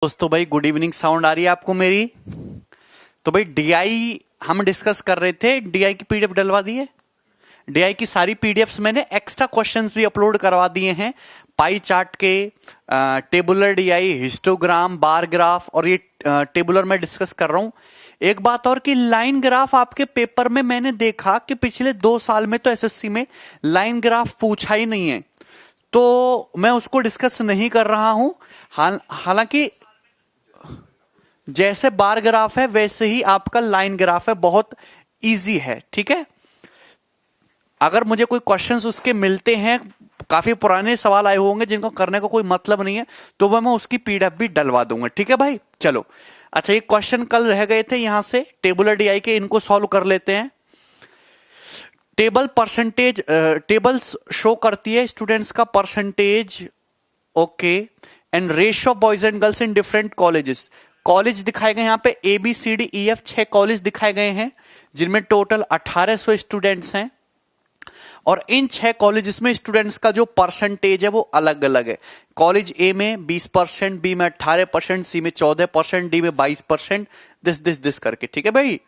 दोस्तों भाई good evening. Sound आ रही है आपको मेरी? तो भाई डीआई हम डिस्कस कर रहे थे, डीआई की पीडीएफ डलवा दी है। डीआई की सारी पीडीएफ्स मैंने एक्स्ट्रा क्वेश्चंस भी अपलोड करवा दिए हैं, पाई चार्ट के, tabular DI, histogram, bar graph, और ये टेबुलर में डिस्कस कर रहा हूं। एक बात और कि लाइन ग्राफ आपके पेपर में मैंने देखा कि पिछले 2 साल में तो एसएससी में लाइन ग्राफ पूछा ही नहीं है, तो मैं उसको डिस्कस नहीं कर रहा हूं। हालांकि जैसे बार ग्राफ है वैसे ही आपका लाइन ग्राफ है, बहुत इजी है। ठीक है, अगर मुझे कोई क्वेश्चंस उसके मिलते हैं, काफी पुराने सवाल आए होंगे जिनको करने का कोई मतलब नहीं है, तो वह मैं उसकी पीडीएफ भी डलवा दूंगा। ठीक है भाई, चलो। अच्छा, ये क्वेश्चन कल रह गए थे यहां से टेबुलर डीआई के, इनको सॉल्व कर लेते हैं। टेबल परसेंटेज, टेबल शो करती है स्टूडेंट्स का percentage, okay, and ratio of boys and girls in different colleges. College दिखाए गए यहाँ पे ABCDEF 6 कॉलेज दिखाए गए हैं, जिनमें टोटल 1800 स्टूडेंट्स हैं, और इन 6 कॉलेजेस में स्टूडेंट्स का जो परसेंटेज है वो अलग अलग है। कॉलेज ए में 20%, बी में 18%, सी में 14%, डी में 22%, दिस करके। ठीक है भाई,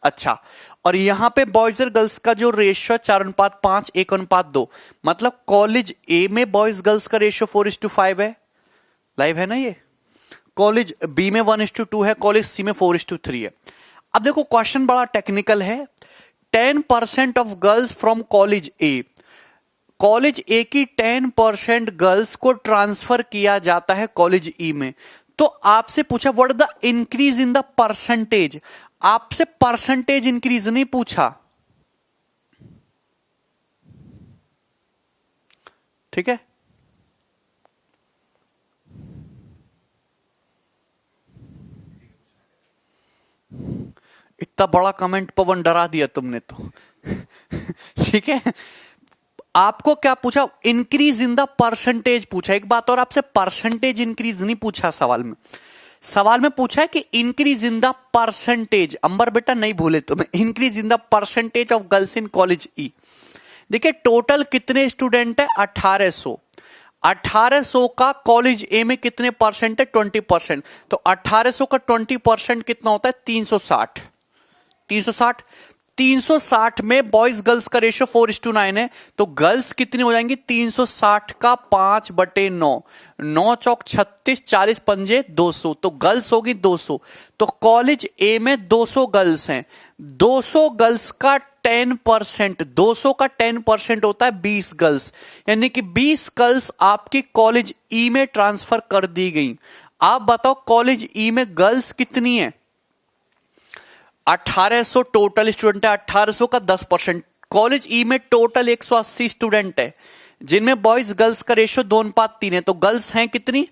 अच्छा। और यहां पे बॉयज और गर्ल्स का जो रेशियो 4:5, 1:2, मतलब कॉलेज ए में बॉयज गर्ल्स का रेशियो 4:5 है, लाइव है ना ये। कॉलेज बी में 1:2 है, कॉलेज सी में 4:3 है। अब देखो क्वेश्चन बड़ा टेक्निकल है। 10% of girls from college A, college A की 10% गर्ल्स को ट्रांसफर किया जाता है कॉलेज ई में। तो आपसे पूछा what is the increase in the percentage, आपसे परसेंटेज इंक्रीज नहीं पूछा। ठीक है, इतना बड़ा कमेंट पवन, डरा दिया तुमने तो। ठीक है, आपको क्या पूछा? इंक्रीज इन द परसेंटेज पूछा। एक बात और, आपसे परसेंटेज इंक्रीज नहीं पूछा सवाल में। सवाल में पूछा है कि increase in the percentage, Ambar बेटा नहीं भूले तुम्हें, increase in the percentage of girls in college E. देखिए टोटल कितने स्टूडेंट है? 1800। 1800 का कॉलेज ए में कितने परसेंट है? 20%। तो 1800 का 20% कितना होता है? 360। 360 360 में बॉयज गर्ल्स का रेशियो 4:9 है, तो गर्ल्स कितनी हो जाएंगी? 360 का 5/9, 9 चौक 36, 40 पंजे 200, तो गर्ल्स होगी 200। तो कॉलेज ए में 200 गर्ल्स हैं, 200 गर्ल्स का 10%, 200 का 10% होता है 20 गर्ल्स, यानी कि 20 गर्ल्स आपकी कॉलेज ई में ट्रांसफर कर दी गई। आप बताओ कॉलेज ई में गर्ल्स कितनी है? 1800 टोटल स्टूडेंट है, 1800 का 10%। कॉलेज ई में टोटल 180 स्टूडेंट है, जिनमें बॉयज गर्ल्स का रेशियो 2:3 है, तो गर्ल्स हैं कितनी?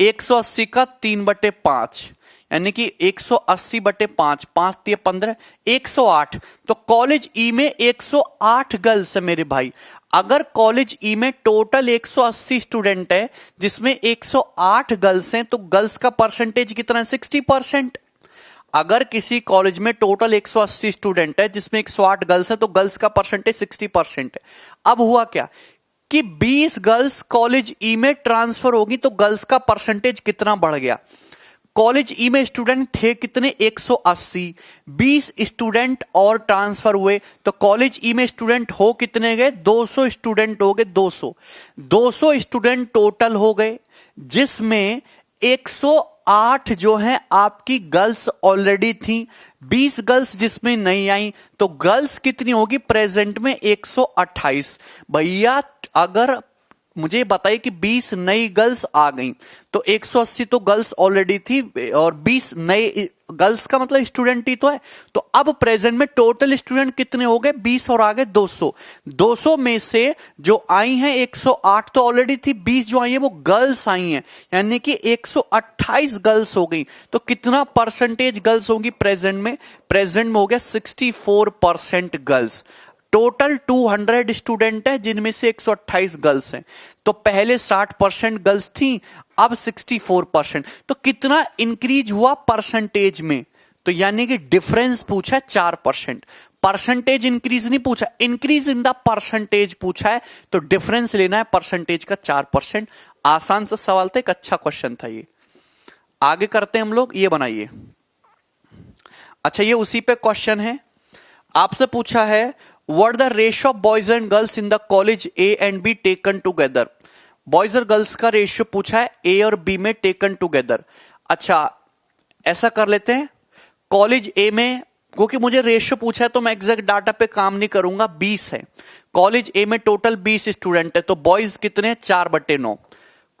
180 का 3/5, यानी कि 180/5, 5 × 15, 108। तो कॉलेज ई में 108 गर्ल्स है मेरे भाई। अगर कॉलेज ई में टोटल 180 स्टूडेंट है जिसमें 108 गर्ल्स हैं, तो गर्ल्स का परसेंटेज कितना है? 60%। अगर किसी कॉलेज में टोटल 180 स्टूडेंट है जिसमें 108 गर्ल्स है, तो गर्ल्स का परसेंटेज 60% है। अब हुआ क्या कि 20 गर्ल्स कॉलेज ई में ट्रांसफर होगी, तो गर्ल्स का परसेंटेज कितना बढ़ गया? कॉलेज ई में स्टूडेंट थे कितने? 180, 20 स्टूडेंट और ट्रांसफर हुए, तो कॉलेज ई में स्टूडेंट हो कितने गए? 200 स्टूडेंट हो गए, 200 स्टूडेंट टोटल हो गए, जिसमें 108 जो है आपकी गर्ल्स ऑलरेडी थी, 20 गर्ल्स जिसमें नहीं आई, तो गर्ल्स कितनी होगी प्रेजेंट में? 128। भैया अगर मुझे बताइए कि 20 नई गर्ल्स आ गई, तो 180 तो गर्ल्स ऑलरेडी थी, और 20 नए गर्ल्स का मतलब स्टूडेंट ही तो है। तो अब प्रेजेंट में टोटल स्टूडेंट कितने हो गए? 20 और आगे 200। 200 में से जो आई हैं 108 तो ऑलरेडी थी, 20 जो आई है वो गर्ल्स आई हैं, यानी कि 128 गर्ल्स हो गई। तो कितना परसेंटेज गर्ल्स होंगी प्रेजेंट में? प्रेजेंट में हो गया 64% गर्ल्स। टोटल 200 स्टूडेंट है जिनमें से 128 गर्ल्स हैं, तो पहले 60% गर्ल्स थी, अब 64%। तो कितना इंक्रीज हुआ परसेंटेज में? तो यानी कि डिफरेंस पूछा है 4%। परसेंटेज इंक्रीज नहीं पूछा, इंक्रीज इन द परसेंटेज पूछा है, तो डिफरेंस लेना है परसेंटेज का 4%। आसान सा सवाल था, एक अच्छा क्वेश्चन था ये। आगे करते हैं हम लोग, ये बनाइए। अच्छा, ये उसी पे क्वेश्चन है, आपसे पूछा है what the ratio of boys and girls in the college A and be taken together. Boys और गर्ल्स का रेशियो पूछा है ए और बी में टेकन टुगेदर। अच्छा, ऐसा कर लेते हैं, कॉलेज ए में, क्योंकि मुझे रेशियो पूछा है तो मैं एग्जैक्ट डाटा पे काम नहीं करूंगा, 20 है। कॉलेज ए में टोटल 20 स्टूडेंट है, तो बॉयज कितने, 4/9।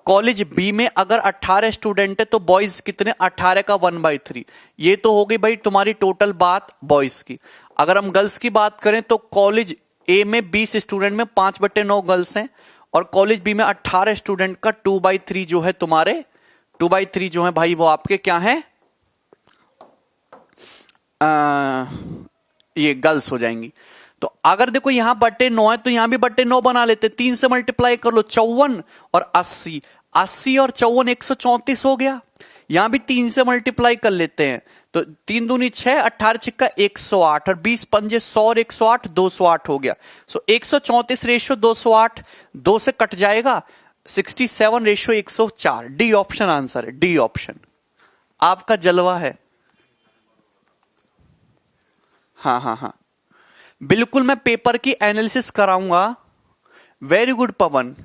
कॉलेज बी में अगर 18 स्टूडेंट है तो बॉयज कितने, 18 का 1/3। ये तो हो गई भाई तुम्हारी टोटल बात बॉयज की। अगर हम गर्ल्स की बात करें तो कॉलेज ए में 20 स्टूडेंट में 5/9 गर्ल्स हैं, और कॉलेज बी में 18 स्टूडेंट का 2/3 जो है तुम्हारे, 2/3 जो है भाई वो आपके क्या है, ये गर्ल्स हो जाएंगी। तो अगर देखो यहां 9 है तो यहां भी 9 बना लेते, 3 से मल्टीप्लाई कर लो, 54 और 80, 80 और 54 134 हो गया। यहां भी 3 से मल्टीप्लाई कर लेते हैं, तो 3 दूनी 6, 18 छिक्का 108 और 20 पंजे 100 और 108 208 हो गया। सो 134 रेशियो 208, 2 से कट जाएगा, 67 रेशियो 104। डी ऑप्शन आंसर है, डी ऑप्शन आपका जलवा है। हाँ हाँ हाँ, बिल्कुल मैं पेपर की एनालिसिस कराऊंगा। वेरी गुड पवन।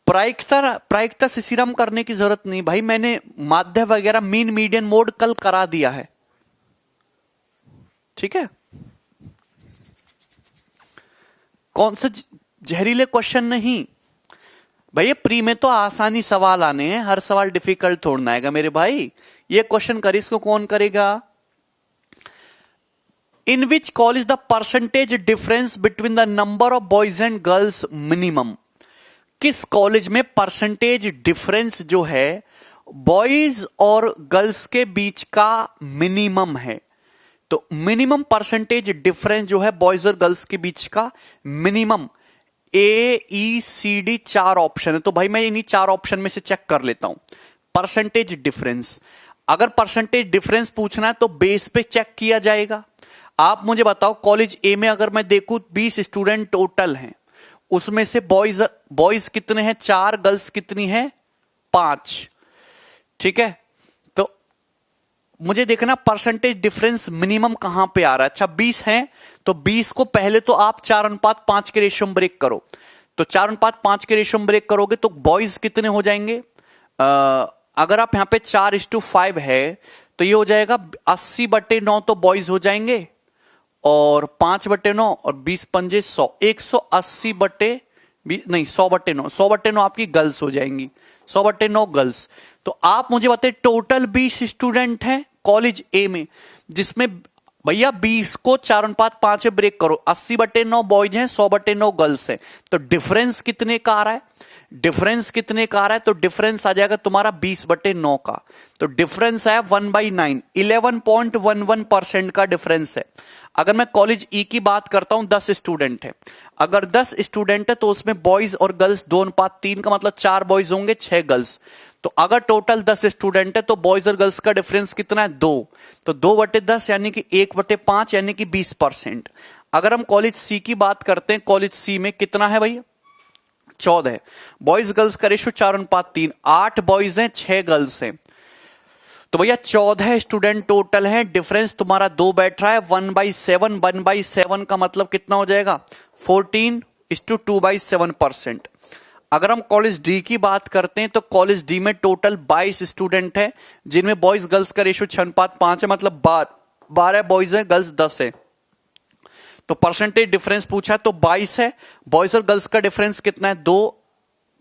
प्रायिकता सिसिरम करने की जरूरत नहीं भाई, मैंने माध्य वगैरह मीन मीडियन मोड कल करा दिया है, ठीक है। कौन से जहरीले क्वेश्चन नहीं भैया, प्री में तो आसानी सवाल आने हैं, हर सवाल डिफिकल्ट थोड़ना आएगा मेरे भाई। ये क्वेश्चन कर, इसको कौन करेगा। In which college the percentage difference between the number of boys and girls minimum? किस कॉलेज में परसेंटेज डिफरेंस जो है बॉयज और गर्ल्स के बीच का मिनिमम है। तो मिनिमम परसेंटेज डिफरेंस जो है बॉयज और गर्ल्स के बीच का मिनिमम, AECD 4 ऑप्शन है। तो भाई मैं इन्हीं 4 ऑप्शन में से चेक कर लेता हूं परसेंटेज डिफरेंस। अगर परसेंटेज डिफरेंस पूछना है तो बेस पे चेक किया जाएगा। आप मुझे बताओ, कॉलेज ए में अगर मैं देखूं 20 स्टूडेंट टोटल हैं, उसमें से बॉयज कितने हैं, 4, गर्ल्स कितनी है, 5, ठीक है। तो मुझे देखना परसेंटेज डिफरेंस मिनिमम कहां पे आ रहा है। अच्छा 20 है तो 20 को पहले तो आप 4:5 के रेशियो में ब्रेक करो, तो 4:5 के रेशियो में ब्रेक करोगे तो बॉयज कितने हो जाएंगे, अगर आप यहां पे 4:5 है तो ये हो जाएगा 80/9, तो बॉयज हो जाएंगे, और 5/9 और 20 पंजे 100, 180/20 नहीं 100/9, 100/9 आपकी गर्ल्स हो जाएंगी, 100/9 गर्ल्स। तो आप मुझे बताइए टोटल 20 स्टूडेंट हैं कॉलेज ए में, जिसमें भैया 20 को 4:5 से ब्रेक करो, 80/9 बॉयज हैं, 100/9 गर्ल्स हैं, तो डिफरेंस कितने का आ रहा है, डिफरेंस कितने का आ रहा है, तो डिफरेंस आ जाएगा तुम्हारा 20/9 का। तो डिफरेंस आया 1/9, 11.11% का डिफरेंस है। अगर मैं कॉलेज ई की बात करता हूं, 10 स्टूडेंट है, अगर 10 स्टूडेंट है तो उसमें बॉयज और गर्ल्स 2:3 का मतलब 4 बॉयज होंगे 6 गर्ल्स। तो अगर टोटल 10 स्टूडेंट है तो बॉयज और गर्ल्स का डिफरेंस कितना है, 2, तो 2/10 यानी कि 1/5 यानी कि 20%। अगर हम कॉलेज सी की बात करते हैं, कॉलेज सी में कितना है भैया, 14 है, बॉयज गर्ल्स का रेशियो 4:3, 8 बॉयज हैं 6 गर्ल्स हैं, तो भैया 14 स्टूडेंट टोटल हैं, डिफरेंस तुम्हारा 2 बैठ रहा है, 1/7, 1/7 का मतलब कितना हो जाएगा, 14:2/7%। अगर हम कॉलेज डी की बात करते हैं तो कॉलेज डी में टोटल 22 स्टूडेंट हैं, जिनमें बॉयज गर्ल्स का रेशियो 6:5 है, मतलब 12 बॉयज हैं, गर्ल्स 10 है। तो परसेंटेज डिफरेंस पूछा है तो 22 है, बॉयज और गर्ल्स का डिफरेंस कितना है, 2,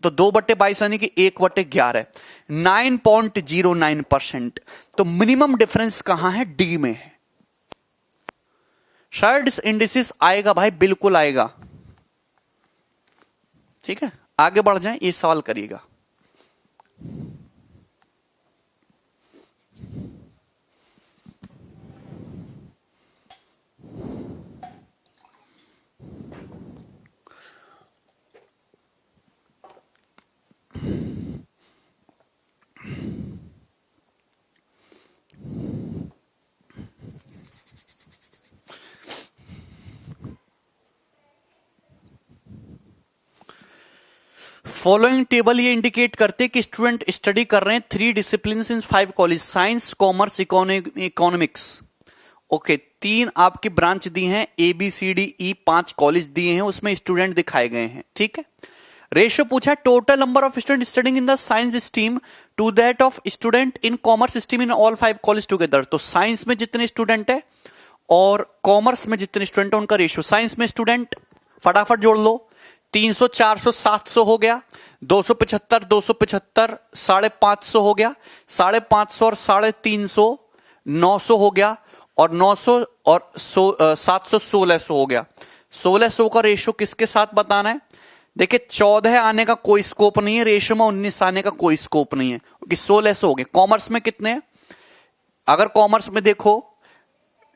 तो 2/22 यानी कि 1/11, 9.09%। तो मिनिमम डिफरेंस कहां है, डी में है। शायद इंडिसेस आएगा भाई, बिल्कुल आएगा, ठीक है। आगे बढ़ जाएं, ये सवाल करिएगा। फॉलोइंग टेबल ये इंडिकेट करते हैं कि स्टूडेंट स्टडी कर रहे हैं 3 discipline in 5 college, science, commerce, economics. Okay, 3 आपकी ब्रांच दी हैं, ABCDE 5 कॉलेज दिए हैं, उसमें स्टूडेंट दिखाए गए हैं। ठीक है, रेशियो पूछा total number of student studying in the science stream to that of student in commerce stream in all 5 college together. तो साइंस में जितने स्टूडेंट है और कॉमर्स में जितने स्टूडेंट है उनका रेशियो। साइंस में स्टूडेंट फटाफट जोड़ लो, 300, 400, 700 हो गया, 275, 275, 550 हो गया, 550 और 350, 900 हो गया, और 900 और 700, 1600 हो गया। 1600 का रेशियो किसके साथ बताना है? देखिए 14 आने का कोई स्कोप नहीं है, रेशियो में 19 आने का कोई स्कोप नहीं है, क्योंकि 1600 हो गए। कॉमर्स में कितने हैं? अगर कॉमर्स में देखो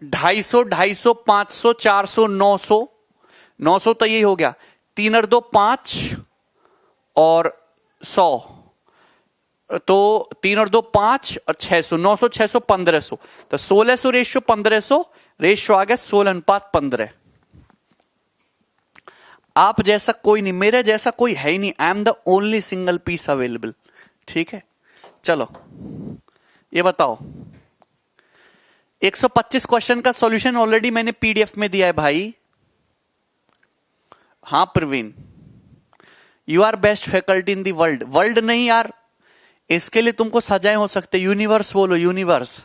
250, 250, 500, 400, 900, 900 तो यही हो गया, 3 और 2 5 और 100, तो 3 और 2 5 और 600, 900, 600, 1500, तो 1600 रेशियो 1500 रेशियो आ गया 16:15। आप जैसा कोई नहीं, मेरे जैसा कोई है ही नहीं, I am the only single piece available. ठीक है, चलो ये बताओ, 125 क्वेश्चन का सॉल्यूशन ऑलरेडी मैंने PDF में दिया है भाई। हाँ Praveen, you are best faculty in the world. World नहीं यार, इसके लिए तुमको सजाए हो सकते, यूनिवर्स बोलो, यूनिवर्स।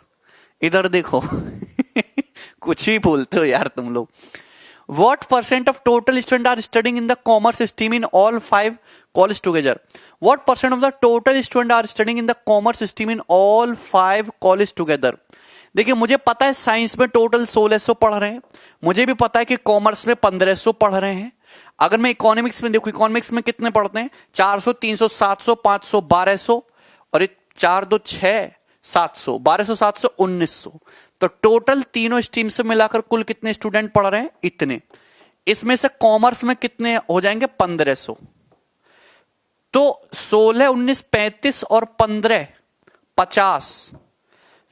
इधर देखो कुछ भी बोलते हो यार तुम लोग। What percent of total students are studying in the commerce stream in all 5 colleges together? What percent of the total students are studying in the commerce stream in all 5 colleges together? देखिए मुझे पता है science में total 1600 पढ़ रहे हैं, मुझे भी पता है कि कॉमर्स में 1500 पढ़ रहे हैं। अगर मैं इकोनॉमिक्स में देखूं, इकोनॉमिक्स में कितने पढ़ते हैं? 400, 300, 700, 500, 1200, और 4 2 6 700, 1200, 700, 1900। तो टोटल तीनों स्ट्रीम से मिलाकर कुल कितने स्टूडेंट पढ़ रहे हैं? इतने। इसमें से कॉमर्स में कितने हो जाएंगे? 1500। तो 16, 19, 35 और 15 50,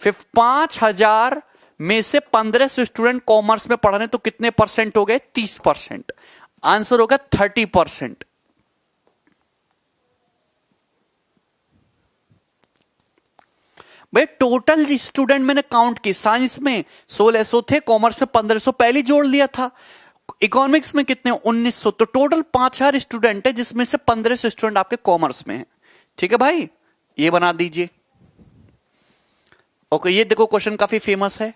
फिर 5000 में से 1500 स्टूडेंट कॉमर्स में पढ़ रहे हैं, तो कितने परसेंट हो गए? 30%। आंसर होगा 30%। भाई टोटल स्टूडेंट मैंने काउंट की, साइंस में 1600 थे, कॉमर्स में 1500 पहले जोड़ लिया था, इकोनॉमिक्स में कितने? 1900। तो टोटल 5000 स्टूडेंट है, जिसमें से 1500 स्टूडेंट आपके कॉमर्स में है। ठीक है भाई, ये बना दीजिए। ओके, ये देखो क्वेश्चन काफी फेमस है।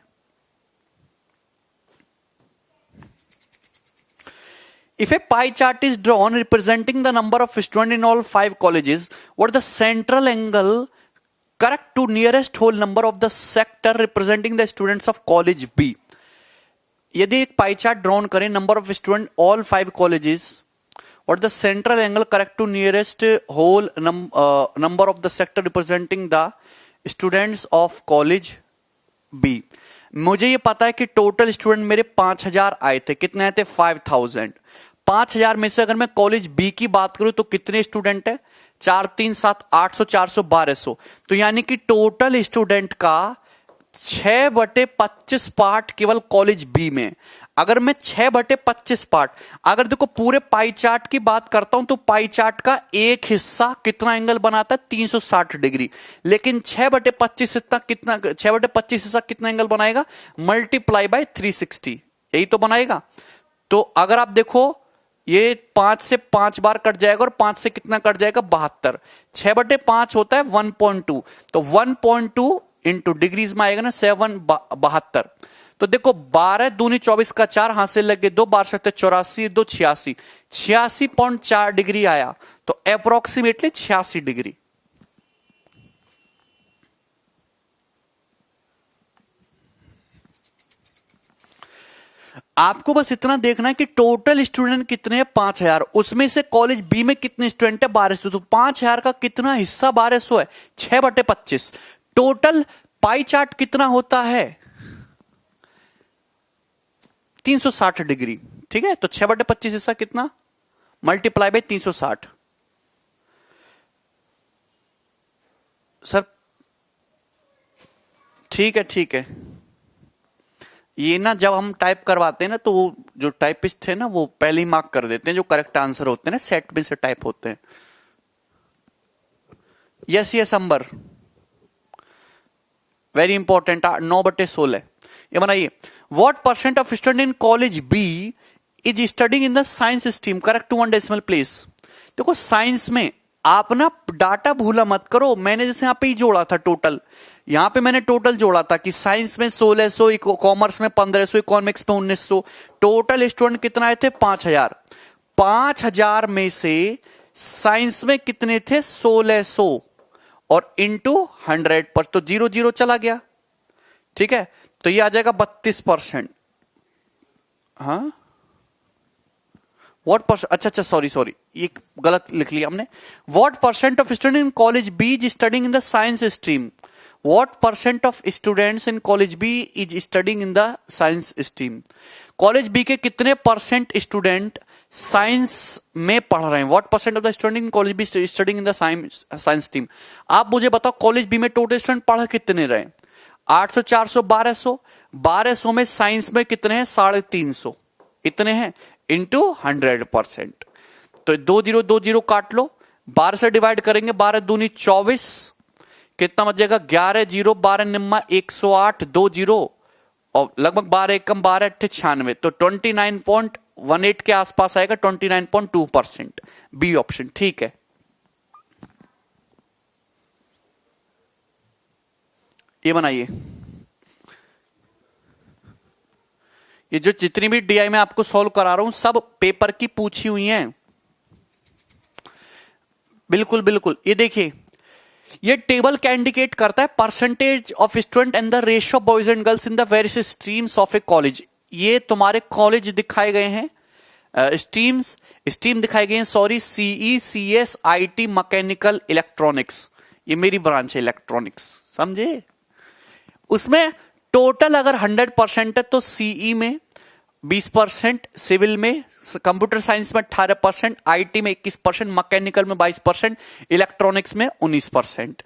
If a pie chart is drawn representing the number of students in all 5 colleges, what the central angle correct to nearest whole number of the sector representing the students of college B? यदि एक pie chart drawn करें, number of student all 5 colleges, और the central angle correct to nearest whole number of the sector representing the students of college B. मुझे ये पता है कि total student मेरे 5000 आए थे। कितने आए थे? 5000। 5000 में से अगर मैं कॉलेज बी की बात करूं तो कितने स्टूडेंट है? 4 3 7 800, 400, 1200। तो यानी कि टोटल स्टूडेंट का 6/25 पार्ट केवल कॉलेज बी में। अगर मैं 6/25 पार्ट, अगर देखो पूरे पाई चार्ट की बात करता हूं तो पाई चार्ट का एक हिस्सा कितना एंगल बनाता है? 360 डिग्री। लेकिन 6/25 कितना, 6/25 हिस्सा कितना एंगल बनाएगा? मल्टीप्लाई बाय 360, यही तो बनाएगा। तो अगर आप देखो ये 5 से 5 बार कट जाएगा, और 5 से कितना कट जाएगा? 72। 6/5 होता है 1.2, तो 1.2 इंटू डिग्रीज में आएगा ना 772। तो देखो 12 दूनी 24 का 4, हाथ से लगे 2 बार सकते 84, 2 86, 86.4 डिग्री आया। तो अप्रोक्सीमेटली 86 डिग्री। आपको बस इतना देखना है कि टोटल स्टूडेंट कितने हैं? 5000। उसमें से कॉलेज बी में कितने स्टूडेंट है? 1200। तो 5000 का कितना हिस्सा 1200 है? 6/25। टोटल पाई चार्ट कितना होता है? 360 डिग्री। ठीक है, तो 6/25 हिस्सा कितना? Multiply by 360। सर ठीक है, ठीक है। ये ना जब हम टाइप करवाते हैं ना, तो वो जो टाइपिस्ट है ना, वो पहले ही मार्क कर देते हैं जो करेक्ट आंसर होते हैं ना, सेट में से टाइप होते हैं। Yes yes Ambar, very important, 9/16। ये बनाइए, what percent of student in college B is studying in the science stream, correct 1 decimal place. देखो साइंस में आप ना डाटा भूला मत करो, मैंने जैसे यहां पे ही जोड़ा था टोटल, यहां पे मैंने टोटल जोड़ा था कि साइंस में 1600, कॉमर्स में 1500, इकोनॉमिक्स में 1900, टोटल स्टूडेंट कितना आए थे 5000। 5000 में से साइंस में कितने थे 1600 और इंटू 100 पर तो 0 चला गया, ठीक है, तो ये आ जाएगा 32%। हाँ व्हाट परसेंट, अच्छा सॉरी ये गलत लिख लिया हमने। What percent of student in college B is studying in the science stream, what percent of students in college B is studying in the science stream. College B के कितने percent student science में पढ़ रहे हैं, what percent of the student in college B studying in the science stream. आप मुझे बताओ college B में टोटल स्टूडेंट पढ़ कितने रहे, 800, 400, 1200, 1200 में साइंस में कितने हैं 350, इतने हैं इंटू 100%। तो 20 काट लो, 12 से डिवाइड करेंगे, 12 दूनी 24, कितना बच जाएगा 11 0, 12 निम्मा 108, 2 0 और लगभग 12 एकम 12 96, तो 29.18 के आसपास आएगा, 29.2%, बी ऑप्शन ठीक है। ये बनाइए, ये जो जितनी भी डीआई में आपको सॉल्व करा रहा हूं सब पेपर की पूछी हुई हैं, बिल्कुल बिल्कुल। ये देखिए, ये टेबल क्या इंडिकेट करता है, percentage of student and the ratio of boys and girls in the various streams of A college. ये तुम्हारे कॉलेज दिखाए गए हैं, स्ट्रीम दिखाए गए हैं, sorry, CE, CS, IT, mechanical, electronics, ये मेरी ब्रांच है इलेक्ट्रॉनिक्स, समझे। उसमें टोटल अगर 100% है तो सीई में 20%, सिविल में, कंप्यूटर साइंस में 18%, आईटी में 21%, मैकेनिकल में 22%, इलेक्ट्रॉनिक्स में 19%।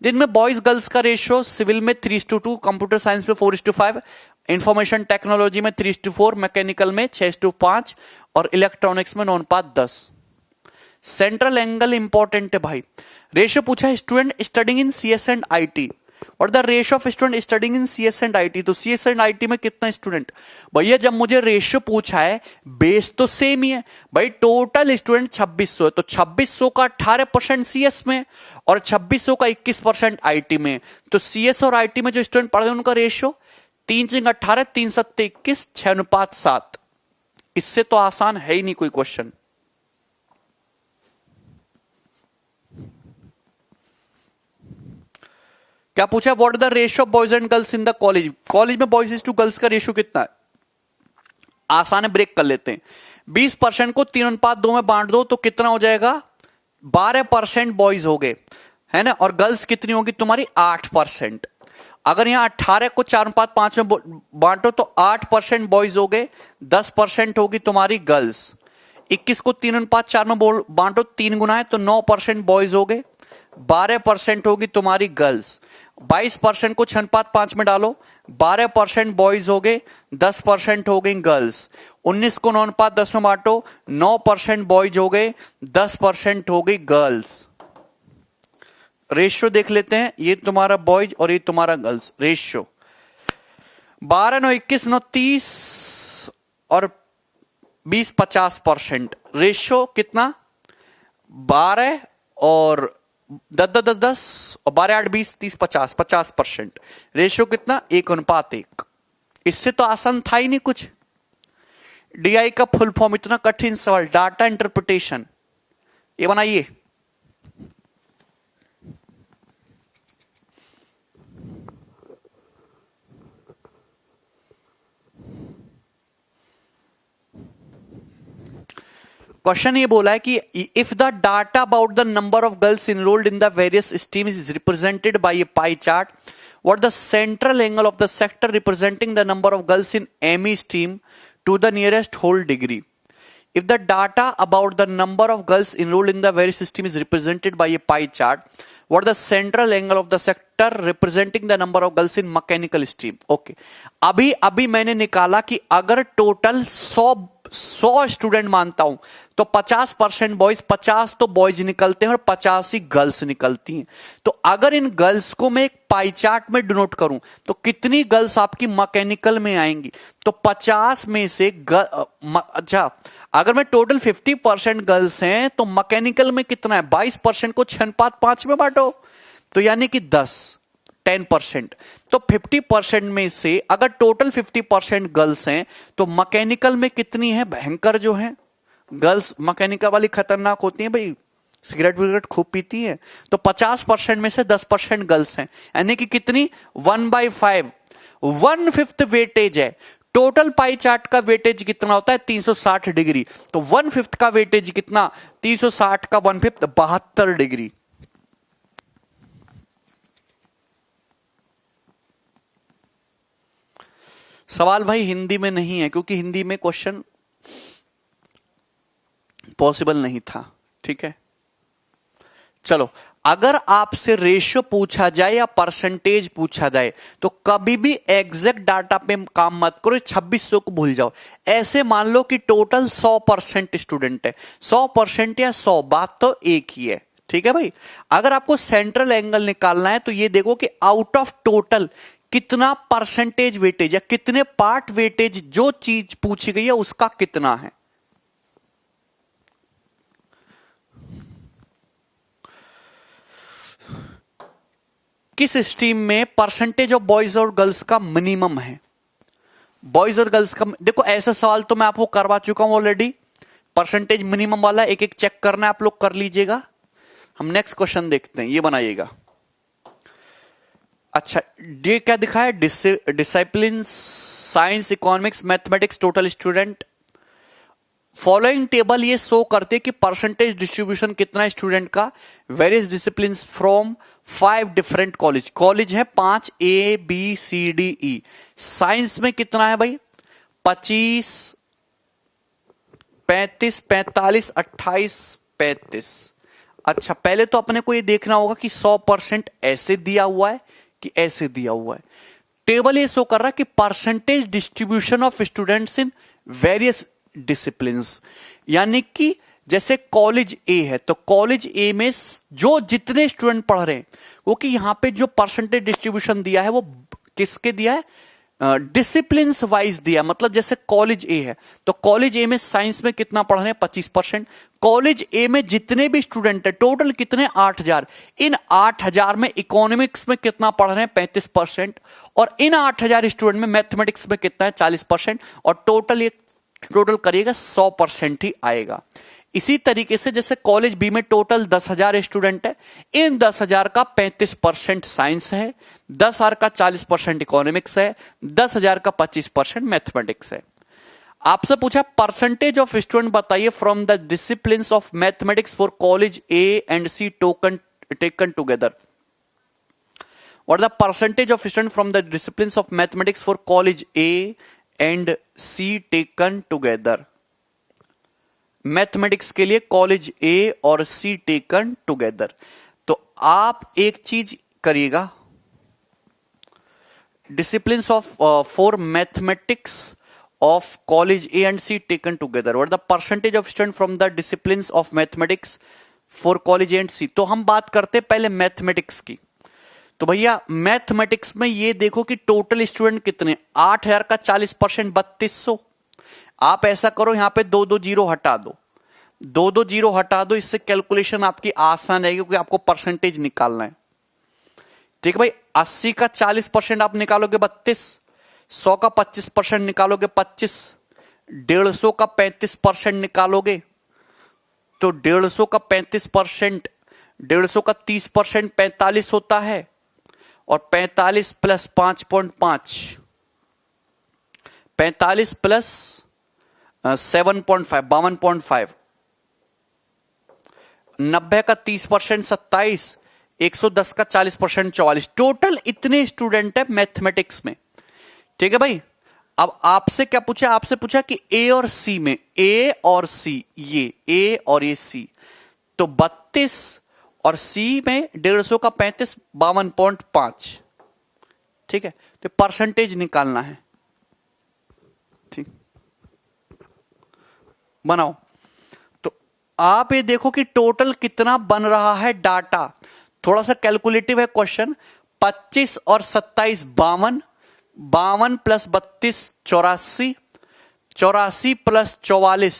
जिनमें बॉयज गर्ल्स का रेशियो सिविल में 3:2, कंप्यूटर साइंस में 4:5, इंफॉर्मेशन टेक्नोलॉजी में 3:4, मैकेनिकल में 6:5 और इलेक्ट्रॉनिक्स में 9:10। सेंट्रल एंगल इंपॉर्टेंट है भाई। रेशियो पूछा है student studying in CS and IT, और the ratio of student studying in CS and IT, तो सीएस एंड आईटी में कितना स्टूडेंट। भैया जब मुझे रेशियो पूछा है बेस तो सेम ही है भाई, टोटल स्टूडेंट 2600 है, तो 2600 का 18% सीएस में और 2600 का 21% आईटी में, तो सीएस और आईटी में जो स्टूडेंट पढ़ रहे हैं उनका रेशियो 3 × 18, 3 × 7 21, 6:7। इससे तो आसान है ही नहीं कोई क्वेश्चन। क्या पूछा, what the ratio of boys and girls in the college. College में बॉयज इज टू गर्ल्स का रेशियो कितना है, आसान है, ब्रेक कर लेते हैं। 20% को 3:2 में बांट दो तो कितना हो जाएगा, 12% बॉयज हो गए, है ना, और गर्ल्स कितनी होगी तुम्हारी 8%। अगर यहां 18 को 4:5 में बांटो तो 8% बॉयज हो गए, 10% होगी तुम्हारी गर्ल्स। 21 को 3:4 में बांटो, 3 गुना है तो 9% बॉयज हो गए, 12% होगी तुम्हारी गर्ल्स। 22% को 6:5 में डालो, 12% बॉयज हो गए, 10% हो गई गर्ल्स। 19 को 9:10 में बांटो, 9% बॉयज हो गए, 10% हो गई गर्ल्स। रेशियो देख लेते हैं, ये तुम्हारा बॉयज और ये तुम्हारा गर्ल्स रेशियो। 12 9 21 9 30 और 20 50%। रेशियो कितना, 12 और 10 और 12 8 20 30 50 50%। रेशियो कितना, 1:1। इससे तो आसान था ही नहीं कुछ। डीआई का फुल फॉर्म, इतना कठिन सवाल, डाटा इंटरप्रिटेशन। ये बनाइए, क्वेश्चन ये बोला है कि if the data about the number of girls enrolled in the various streams is represented by a pie chart, what the central angle of the sector representing the number of girls in ME stream to the nearest whole degree. If the data about the number of girls enrolled in the various system is represented by a pie chart, what the central angle of the sector representing the number of girls in mechanical stream? Okay. अभी मैंने निकाला कि अगर total 100 100 student मानता हूं तो 50% boys, 50 तो boys निकलते हैं और 50 ही गर्ल्स निकलती हैं। तो अगर इन गर्ल्स को मैं एक पाई चार्ट में डिनोट करूं तो कितनी गर्ल्स आपकी मैकेनिकल में आएंगी? तो 50 में से अच्छा, अगर मैं टोटल 50% गर्ल्स हैं तो मैकेनिकल में कितना है? 22% को 6/5 में बांटो, तो यानी कि 10%। तो 50% में से अगर टोटल 50% गर्ल्स हैं तो मैकेनिकल में कितनी है? भयंकर जो है गर्ल्स मैकेनिकल वाली खतरनाक होती हैं भाई, सिगरेट विगरेट खूब पीती है। तो 50% में से 10% गर्ल्स हैं, यानी कि कितनी? 1/5, 1/5 वेटेज है। टोटल पाई चार्ट का वेटेज कितना होता है? 360 डिग्री। तो 1/5 का वेटेज कितना? 360 का 1/5 72 डिग्री। सवाल भाई हिंदी में नहीं है क्योंकि हिंदी में क्वेश्चन पॉसिबल नहीं था। ठीक है, चलो, अगर आपसे रेशियो पूछा जाए या परसेंटेज पूछा जाए तो कभी भी एग्जैक्ट डाटा पे काम मत करो, 2600 को भूल जाओ। ऐसे मान लो कि टोटल 100% स्टूडेंट है, 100% या 100, बात तो एक ही है। ठीक है भाई, अगर आपको सेंट्रल एंगल निकालना है तो ये देखो कि आउट ऑफ टोटल कितना परसेंटेज वेटेज या कितने पार्ट वेटेज जो चीज पूछी गई है उसका कितना है। किस स्ट्रीम में परसेंटेज ऑफ बॉयज और गर्ल्स का मिनिमम है? बॉयज और गर्ल्स का देखो, ऐसा सवाल तो मैं आपको करवा चुका हूं ऑलरेडी। परसेंटेज मिनिमम वाला एक एक चेक करना है, आप लोग कर लीजिएगा। हम नेक्स्ट क्वेश्चन देखते हैं, ये बनाइएगा। अच्छा, ये क्या दिखा है? Discipline science, economics, mathematics, total student. Following table ये शो करते हैं कि परसेंटेज डिस्ट्रीब्यूशन कितना है स्टूडेंट का various discipline from 5 different college. College है 5, ABCDE। साइंस में कितना है भाई? 25, 35, 45, 28, 35। अच्छा, पहले तो अपने को ये देखना होगा कि 100% ऐसे दिया हुआ है कि ऐसे दिया हुआ है। टेबल ये शो कर रहा है कि percentage distribution of students in various disciplines, यानी कि जैसे कॉलेज ए है तो कॉलेज ए में जो जितने स्टूडेंट पढ़ रहे हैं, वो कि यहां पे जो परसेंटेज डिस्ट्रीब्यूशन दिया है वो किसके दिया है? डिसिप्लिन वाइज दिया। मतलब जैसे कॉलेज ए है तो कॉलेज ए में साइंस में कितना पढ़ रहे हैं? 25%। कॉलेज ए में जितने भी स्टूडेंट है टोटल कितने? 8000। इन 8000 में इकोनॉमिक्स में कितना पढ़ रहे हैं? 35%। और इन 8000 स्टूडेंट में मैथमेटिक्स में कितना है? 40%। और टोटल करिएगा 100% ही आएगा। इसी तरीके से जैसे कॉलेज बी में टोटल 10,000 स्टूडेंट है, इन 10,000 का 35% साइंस है, 10,000 का 40% इकोनॉमिक्स है, 10,000 का 25% मैथमेटिक्स है। आपसे पूछा परसेंटेज ऑफ स्टूडेंट बताइए from the discipline of mathematics for college A and C taken together. What the percentage of student from the discipline of mathematics for college A and C taken together. Mathematics के लिए college ए और सी taken together. तो आप एक चीज करिएगा, discipline of for mathematics of college A and C taken together, what the percentage of student from the discipline of mathematics for college A and C. तो हम बात करते हैं पहले मैथमेटिक्स की। तो भैया मैथमेटिक्स में ये देखो कि टोटल स्टूडेंट कितने? 8000 का 40% 3200। आप ऐसा करो, यहां पे 2 2 जीरो हटा दो, 2 2 जीरो हटा दो, इससे कैलकुलेशन आपकी आसान रहेगी क्योंकि आपको परसेंटेज निकालना है। ठीक है भाई, 80 का 40% आप निकालोगे 32, 100 का 25% निकालोगे 25, 150 का 35% निकालोगे तो 150 का 35%, 150 का 30% 45 होता है, और 45 प्लस 5.5, 45 प्लस 7.5 52.5, 90 का 30% 27, 110 का 40% 44। टोटल इतने स्टूडेंट है मैथमेटिक्स में। ठीक है भाई, अब आपसे क्या पूछा? आपसे पूछा कि ए और सी में, ए और सी, ये ए और ये सी, तो 32 और सी में 150 का 35 52.5। ठीक है, तो परसेंटेज निकालना है। ठीक, बनाओ। तो आप ये देखो कि टोटल कितना बन रहा है डाटा। थोड़ा सा कैलकुलेटिव है क्वेश्चन। 25 और 27 52, 52 प्लस 32 84, 84 प्लस 44,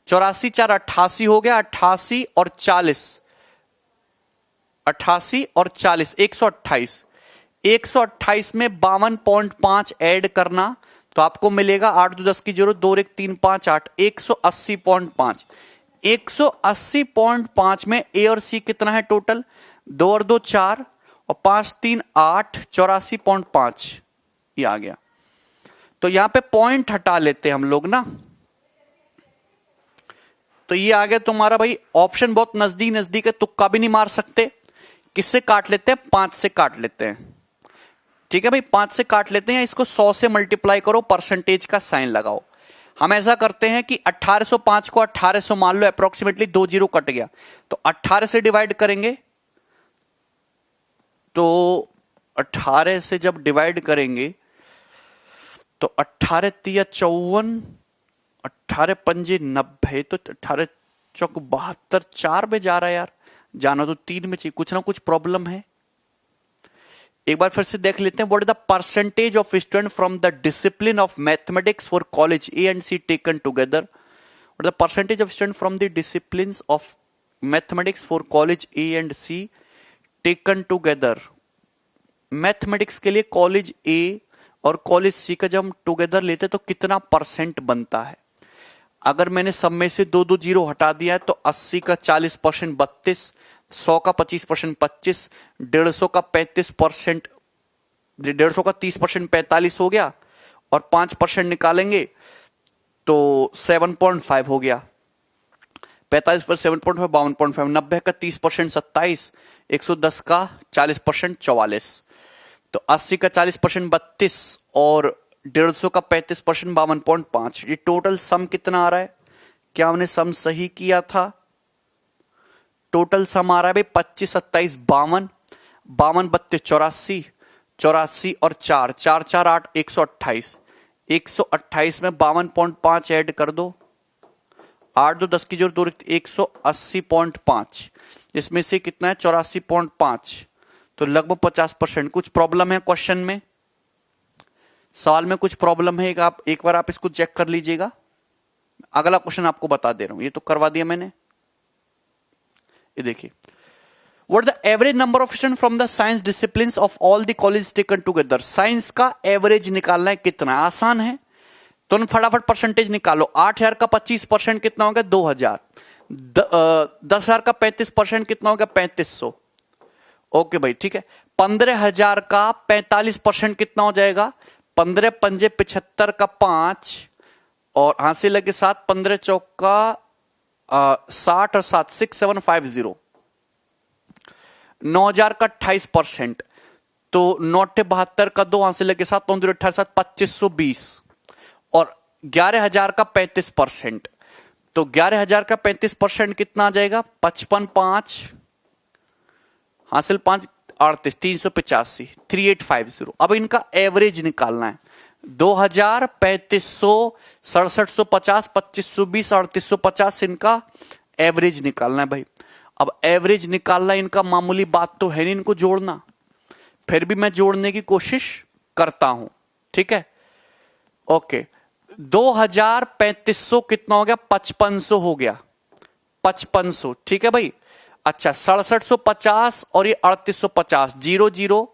84 4 88 हो गया, 88 और 40, 88 और 40 128, 128 में 52.5 ऐड करना तो आपको मिलेगा 8 2 10 की 0 2 1 3 5 8 180.5। 180.5 में ए और सी कितना है टोटल? 2 और 2 4 और 5 3 8, 84.5 ये आ गया। तो यहां पे पॉइंट हटा लेते हैं हम लोग ना, तो ये आ गया तुम्हारा भाई। ऑप्शन बहुत नजदीक नजदीक है, तुक्का भी नहीं मार सकते। किससे काट लेते हैं? 5 से काट लेते हैं। ठीक है भाई, 5 से काट लेते हैं। इसको 100 से मल्टीप्लाई करो, परसेंटेज का साइन लगाओ। हम ऐसा करते हैं कि 1805 को 1800 मान लो, अप्रोक्सीमेटली 2 जीरो कट गया तो 18 से डिवाइड करेंगे। तो 18 से जब डिवाइड करेंगे तो 18 तिया 54, 18 पंजे 90, तो 18 चौक 72, 4 में जा रहा है यार, जाना तो 3 में चाहिए। कुछ ना कुछ प्रॉब्लम है। एक बार फिर से देख लेते हैं। What is the percentage of student from the discipline of mathematics for college A and C taken together? What the percentage of student from the discipline of mathematics for college A and C taken together? Mathematics के लिए college ए और college सी का जब हम together लेते तो कितना percent बनता है? अगर मैंने सब में से 2 2 जीरो हटा दिया है तो 80 का 40% 32, 100 का 25% 25, 150 का 35%, 150 का 30% 45 हो गया, और 5% निकालेंगे तो 7.5 हो गया। 45 पर 7.5 52.5, 90 का 30% 27, 110 का 40% 44, तो 80 का 40% 32 और 150 का 35% 52.5। ये टोटल सम कितना आ रहा है? क्या हमने सम सही किया था? टोटल सम आ रहा है भाई 25 27 52, 52 32 84, 84 और 4 4 4 8 128, 128 में 52.5 ऐड कर दो, 8 2 10 की जोड़ 2 180.5, इसमें से कितना है 84.5, तो लगभग 50%। कुछ प्रॉब्लम है क्वेश्चन में, सवाल में कुछ प्रॉब्लम है? आप एक बार आप इसको चेक कर लीजिएगा। अगला क्वेश्चन आपको बता दे रहा हूं, ये तो करवा दिया मैंने। ये देखिए, what the average number of student from the science disciplines of all the college taken together? Science का एवरेज निकालना है। कितना आसान है, तो फटाफट परसेंटेज निकालो। 8000 का 25% कितना हो गया? 2000। 10,000 का 35% कितना हो गया? 3500। ओके भाई, ठीक है। 15,000 का 45% कितना हो जाएगा? 15 पंजे 75 का 5 और हासिल लगे 7, 15 चौका 60 और 7 6750। 9,000 का 28%, तो 972 का 2 हासिल लगे 7 9 28 2520, और 11,000 का 35%, तो 11,000 का 35% कितना आ जाएगा? 55 5 हासिल 5 38 385 3850। अब इनका एवरेज निकालना है। 2000 3500 6750 2520 3850 इनका एवरेज निकालना है भाई। अब एवरेज निकालना इनका मामूली बात तो है नहीं, इनको जोड़ना। फिर भी मैं जोड़ने की कोशिश करता हूं, ठीक है। ओके, 2000 3500 कितना हो गया? 5500 हो गया, 5500, ठीक है भाई। अच्छा, 6750 और ये 3850, 0 0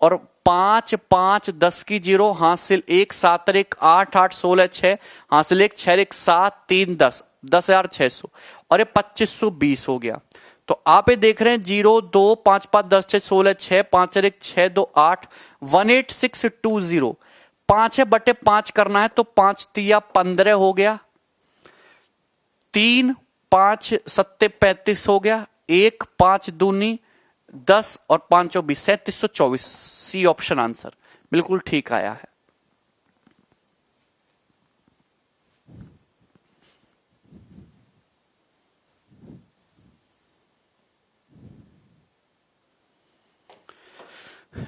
और 5 5 10 की 0 हासिल 1 7 1 8 8 16 6 हासिल 1 6 1 7 3 10 10,600 और ये 2520 हो गया। तो आप ये देख रहे हैं 0 2 5 5 10 6 16 6 5 1 6 2 8 18620। 5 बटे 5 करना है तो 5 तिया 15 हो गया, 3 5 सत्ते 35 हो गया, 1 5 दूनी 10 और 5 24 3724। सी ऑप्शन आंसर बिल्कुल ठीक आया है।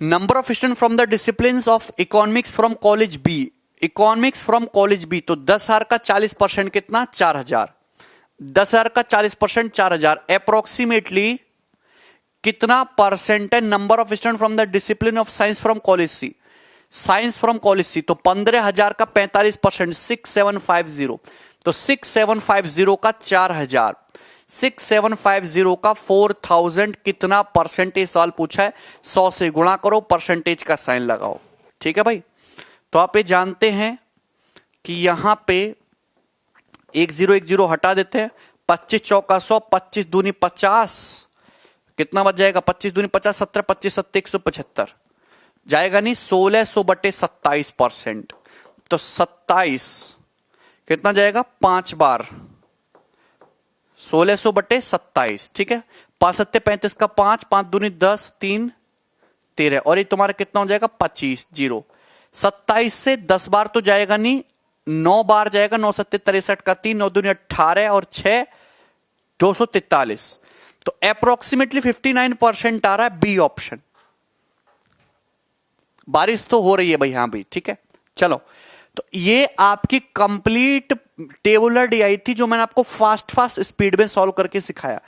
Number of student from the disciplines of economics from college B economics from college B, तो 10,000 का 40% कितना, 4,000। 10,000 का 40% 4,000, अप्रोक्सीमेटली कितना परसेंट है number of student from the discipline of science from college C, science from college C, तो 15,000 का 45%, 6750। तो 6750 का 4,000, 6750 का 4,000 कितना परसेंटेज सवाल पूछा है, 100 से गुणा करो, परसेंटेज का साइन लगाओ। ठीक है भाई, तो आप ये जानते हैं कि यहां पे 1010 हटा देते हैं, 25 चौका 100, 25 दूनी 50, कितना बच जाएगा, 25 दूनी 50, 17, 25 सत्ते 175 जाएगा नहीं, 1600/27%। तो 27 कितना जाएगा, 5 बार 1600/27। ठीक है, 5 सत्ते 35 का 5, 5 दूनी 10, 3 13, और ये तुम्हारा कितना हो जाएगा, 25 0। 27 से 10 बार तो जाएगा नहीं, 9 बार जाएगा, 9 सत्ते 63 का 3, 9 दूनी 18 और 6 243। तो अप्रोक्सीमेटली 59% आ रहा है बी ऑप्शन। बारिश तो हो रही है भाई, हां भाई, ठीक है। चलो, तो ये आपकी कंप्लीट टेबुलर डीआई थी, जो मैंने आपको फास्ट स्पीड में सॉल्व करके सिखाया।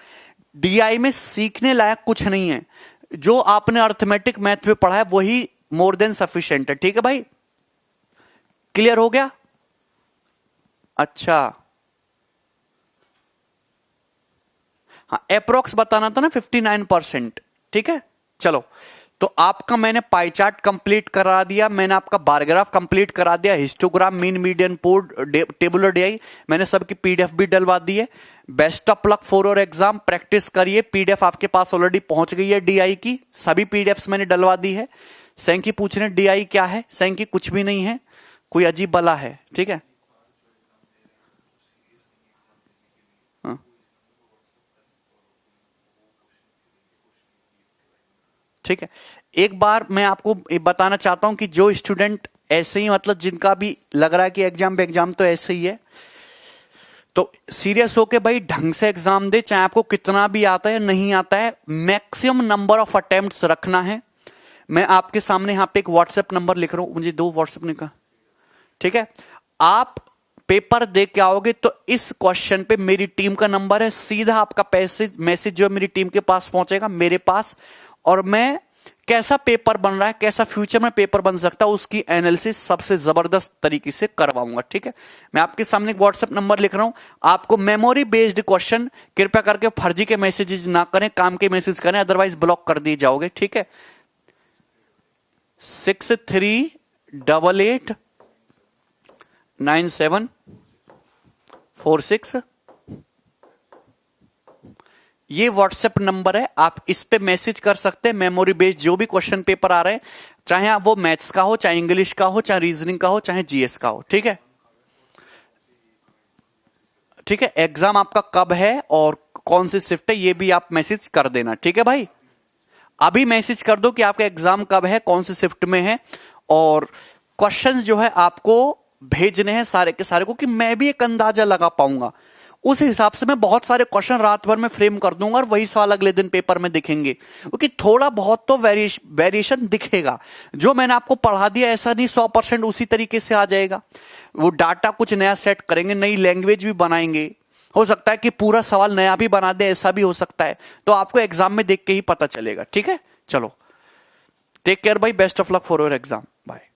डीआई में सीखने लायक कुछ नहीं है, जो आपने अर्थमेटिक मैथ में पढ़ा है वही मोर देन सफिशिएंट है। ठीक है भाई, क्लियर हो गया? अच्छा, हाँ, अप्रोक्स बताना था ना 59%। ठीक है, चलो, तो आपका मैंने पाई चार्ट कंप्लीट करा दिया, मैंने आपका बार ग्राफ कंप्लीट करा दिया, histogram, mean, median, tabular DI मैंने सबकी पीडीएफ भी डलवा दी है। Best of luck for your exam, practice करिए। पीडीएफ आपके पास ऑलरेडी पहुंच गई है डीआई की, सभी पीडीएफ मैंने डलवा दी है। सैंकी पूछ रहे डीआई क्या है, सैंकी कुछ भी नहीं है, कोई अजीब बला है। ठीक है, ठीक है। एक बार मैं आपको बताना चाहता हूं कि जो स्टूडेंट ऐसे ही, मतलब जिनका भी लग रहा है कि एग्जाम तो ऐसे ही है, तो सीरियस होके भाई ढंग से एग्जाम दे, चाहे आपको कितना भी आता है नहीं आता है, मैक्सिमम नंबर ऑफ अटेम्प्ट्स रखना है। मैं आपके सामने यहां पे एक व्हाट्सएप नंबर लिख रहा हूं, मुझे 2 व्हाट्सएप निकाल। ठीक है, आप पेपर दे के आओगे तो इस क्वेश्चन पे मेरी टीम का नंबर है, सीधा आपका मैसेज जो है मेरी टीम के पास पहुंचेगा, मेरे पास, और मैं कैसा पेपर बन रहा है, कैसा फ्यूचर में पेपर बन सकता है, उसकी एनालिसिस सबसे जबरदस्त तरीके से करवाऊंगा। ठीक है, मैं आपके सामने एक व्हाट्सएप नंबर लिख रहा हूं, आपको मेमोरी बेस्ड क्वेश्चन, कृपया करके फर्जी के मैसेजेस ना करें, काम के मैसेज करें, अदरवाइज ब्लॉक कर दिए जाओगे। ठीक है, 63889746 ये व्हाट्सएप नंबर है, आप इस पे मैसेज कर सकते हैं। मेमोरी बेस्ड जो भी क्वेश्चन पेपर आ रहे हैं, चाहे आप वो मैथ्स का हो, चाहे इंग्लिश का हो, चाहे रीजनिंग का हो, चाहे जीएस का हो। ठीक है, ठीक है, एग्जाम आपका कब है और कौन सी शिफ्ट है, ये भी आप मैसेज कर देना। ठीक है भाई, अभी मैसेज कर दो कि आपका एग्जाम कब है, कौन सी शिफ्ट में है, और क्वेश्चंस जो है आपको भेजने हैं सारे के सारे को, कि मैं भी एक अंदाजा लगा पाऊंगा। उस हिसाब से मैं बहुत सारे क्वेश्चन रात भर में फ्रेम कर दूंगा और वही सवाल अगले दिन पेपर में दिखेंगे, क्योंकि थोड़ा बहुत तो वेरिएशन दिखेगा। जो मैंने आपको पढ़ा दिया ऐसा नहीं 100% उसी तरीके से आ जाएगा, वो डाटा कुछ नया सेट करेंगे, नई लैंग्वेज भी बनाएंगे, हो सकता है कि पूरा सवाल नया भी बना दे, ऐसा भी हो सकता है। तो आपको एग्जाम में देख के ही पता चलेगा। ठीक है, चलो, टेक केयर भाई, best of luck for your exam, bye.